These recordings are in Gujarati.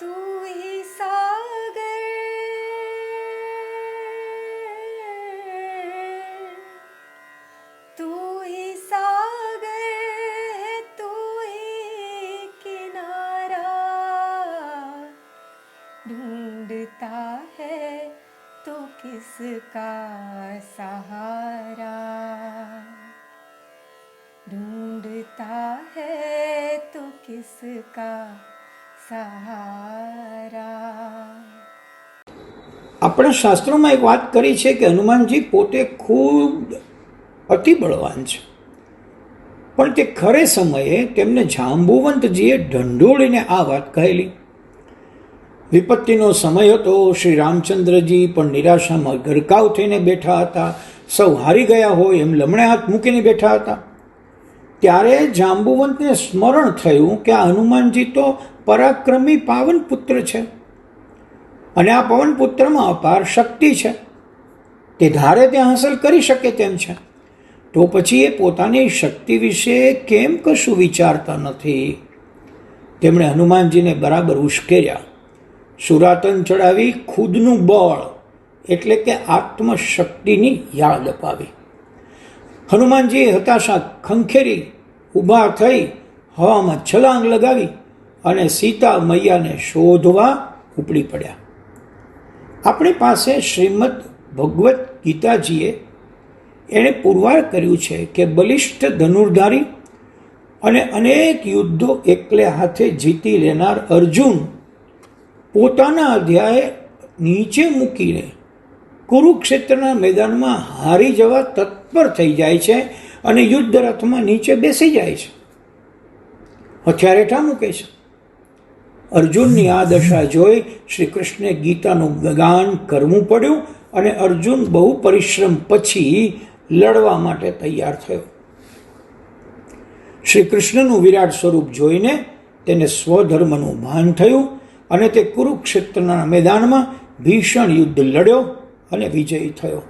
तू ही सागर तू ही सागर है तू ही किनारा ढूंढता है तो किसका सहारा ढूंढता है तो किसका सहारा। આપણા શાસ્ત્રોમાં એક વાત કરી છે કે હનુમાનજી પોતે ખૂબ અતિ બળવાન છે, પણ તે ખરે સમયે તેમને જાંબુવંતજીએ ઢંઢોળીને આ વાત કહેલી. વિપત્તિનો સમય હતો. શ્રી રામચંદ્રજી પણ નિરાશામાં ગરકાવ થઈને બેઠા હતા. સૌ હારી ગયા હોય એમ લમણે હાથ મૂકીને બેઠા હતા. ત્યારે જાંબુવંતને સ્મરણ થયું કે આ હનુમાનજી તો પરાક્રમી પાવન પુત્ર છે અને આ પવન પુત્રમાં અપાર શક્તિ છે. તે ધારે તે હાંસલ કરી શકે તેમ છે. તો પછી એ પોતાની શક્તિ વિશે કેમ કશું વિચારતા નથી? તેમણે હનુમાનજીને બરાબર ઉશ્કેર્યા. સુરાતન ચડાવી ખુદનું બળ એટલે કે આત્મશક્તિની યાદ અપાવી. હનુમાનજીએ હતાશા ખંખેરી ઊભા થઈ હવામાં છલાંગ લગાવી અને સીતા મૈયાને શોધવા ઉપડી પડ્યા. આપણી પાસે શ્રીમદ ભગવદ્ ગીતાજીએ એણે પુરવાર કર્યું છે કે બલિષ્ઠ ધનુર્ધારી અને અનેક યુદ્ધો એકલે હાથે જીતી લેનાર અર્જુન પોતાના અધ્યાય નીચે મૂકીને કુરુક્ષેત્રના મેદાનમાં હારી જવા તત્પર થઈ જાય છે અને યુદ્ધ રથમાં નીચે બેસી જાય છે, હથિયાર હેઠા મૂકે છે. અર્જુનની આ દશા જોઈ શ્રી કૃષ્ણે ગીતાનું ગાન કરવું પડ્યું અને અર્જુન બહુ પરિશ્રમ પછી લડવા માટે તૈયાર થયો. શ્રી કૃષ્ણનું વિરાટ સ્વરૂપ જોઈને તેને સ્વધર્મનું ભાન થયું અને તે કુરુક્ષેત્રના મેદાનમાં ભીષણ યુદ્ધ લડ્યો અને વિજયી થયો.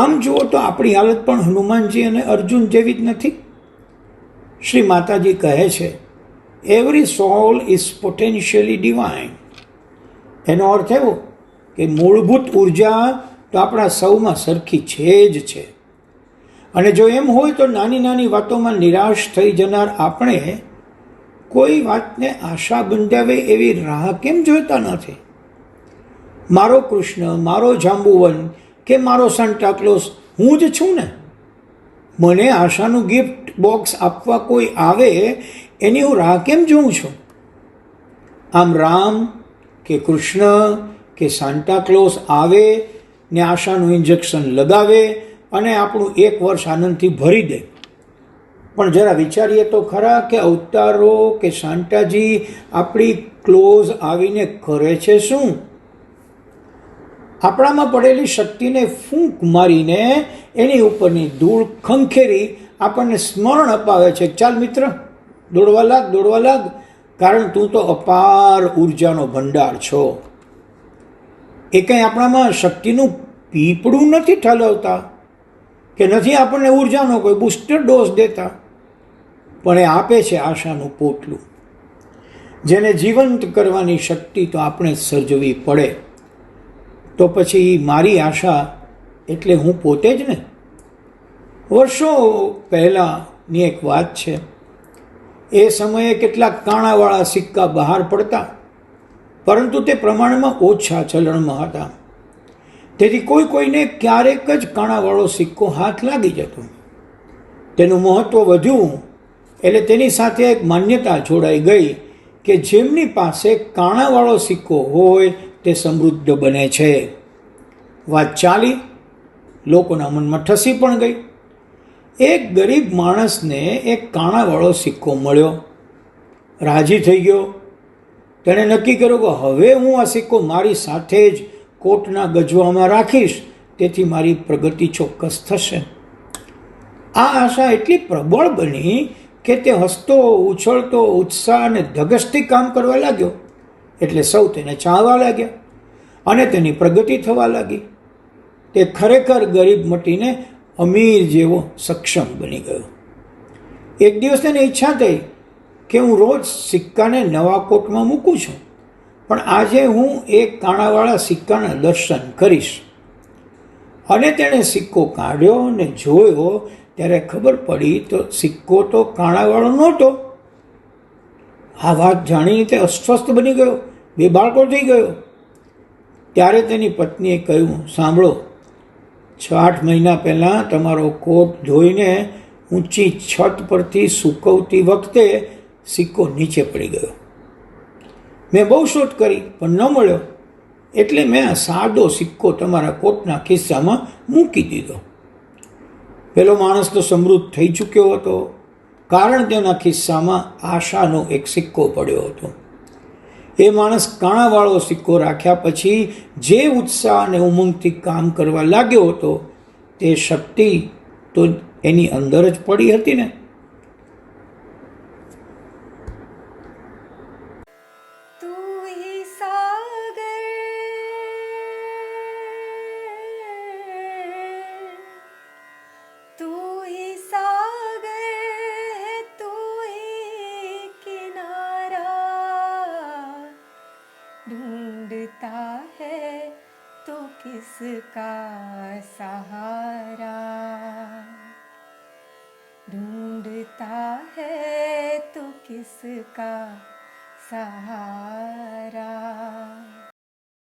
આમ જુઓ તો આપણી હાલત પણ હનુમાનજી અને અર્જુન જેવી જ નથી. શ્રી માતાજી કહે છે, every solve is potentially divine. એનો અર્થ એવો કે મૂળભૂત ઉર્જા તો આપણા સૌમાં સરખી છે જ છે. અને જો એમ હોય તો નાની નાની વાતોમાં નિરાશ થઈ જનાર આપણે કોઈ વાતને આશા બંધાવે એવી રાહ કેમ જોતા નથી? મારો કૃષ્ણ, મારો જાંબુવન કે મારો સાન્ટાક્લોઝ હું જ છું ને. મને આશાનું ગિફ્ટ બોક્સ આપવા કોઈ આવે એની હું રાહ કેમ જોઉં છું? આમ રામ કે કૃષ્ણ કે સાન્ટાક્લોઝ આવે ને આશાનું ઇન્જેક્શન લગાવે અને આપણું એક વર્ષ આનંદથી ભરી દે. પણ જરા વિચારીએ તો ખરા કે અવતારો કે સાન્ટાજી આપણી ક્લોઝ આવીને કરે છે શું? આપણામાં પડેલી શક્તિને ફૂંક મારીને એની ઉપરની ધૂળ ખંખેરી આપણને સ્મરણ અપાવે છે, ચાલ મિત્ર, દોડવા લાગ, દોડવા લાગ, કારણ તું તો અપાર ઉર્જાનો ભંડાર છો. એ કંઈ આપણામાં શક્તિનું પીપળું નથી ઠલવતા કે નથી આપણને ઉર્જાનો કોઈ બુસ્ટર ડોઝ દેતા, પણ એ આપે છે આશાનું પોટલું. જેને જીવંત કરવાની શક્તિ તો આપણે સર્જવી પડે. તો પછી મારી આશા એટલે હું પોતે જ ને. વર્ષો પહેલાંની એક વાત છે. એ સમયે કેટલાક કાણાવાળા સિક્કા બહાર પડતા, પરંતુ તે પ્રમાણમાં ઓછા ચલણમાં હતા. તેથી કોઈને ક્યારેક જ કાણાવાળો સિક્કો હાથ લાગી જતો. તેનું મહત્ત્વ વધ્યું એટલે તેની સાથે એક માન્યતા જોડાઈ ગઈ કે જેમની પાસે કાણાવાળો સિક્કો હોય તે સમૃદ્ધ બને છે. વાત ચાલી, લોકોના મનમાં ઠસી પણ ગઈ. એક ગરીબ માણસને એક કાણાવાળો સિક્કો મળ્યો. રાજી થઈ ગયો. તેણે નક્કી કર્યું કે હવે હું આ સિક્કો મારી સાથે જ કોટના ગજવામાં રાખીશ, તેથી મારી પ્રગતિ ચોક્કસ થશે. આ આશા એટલી પ્રબળ બની કે તે હસતો, ઉછળતો, ઉત્સાહ અને ધગશથી કામ કરવા લાગ્યો. એટલે સૌ તેને ચાહવા લાગ્યા અને તેની પ્રગતિ થવા લાગી. તે ખરેખર ગરીબ મટીને અમીર જેવો સક્ષમ બની ગયો. એક દિવસ તેને ઈચ્છા થઈ કે હું રોજ સિક્કાને નવા કોટમાં મૂકું છું, પણ આજે હું એક કાણાવાળા સિક્કાના દર્શન કરીશ. અને તેણે સિક્કો કાઢ્યો અને જોયો ત્યારે ખબર પડી તો સિક્કો તો કાણાવાળો નહોતો. આ વાત જાણીને તે અસ્વસ્થ બની ગયો, બેબાળકો થઈ ગયો. ત્યારે તેની પત્નીએ કહ્યું, સાંભળો, 6-8 મહિના પહેલાં તમારો કોટ ધોઈને ઊંચી છત પરથી સૂકવતી વખતે સિક્કો નીચે પડી ગયો. મેં બહુ શોધ કરી પણ ન મળ્યો, એટલે મેં આ સાદો સિક્કો તમારા કોટના ખિસ્સામાં મૂકી દીધો. પેલો માણસ તો સમૃદ્ધ થઈ ચૂક્યો હતો, કારણ તેના ખિસ્સામાં આશાનો એક સિક્કો પડ્યો હતો. એ માણસ કાણાવાળો સિક્કો રાખ્યા પછી જે ઉત્સાહ અને ઉમંગથી કામ કરવા લાગ્યો હતો, તે શક્તિ તો એની અંદર જ પડી હતી ને. तू ही सागर तू ही सागर है तू ही किनारा ढूंढता है तो किसका सहारा ढूंढता है तो किसका सहारा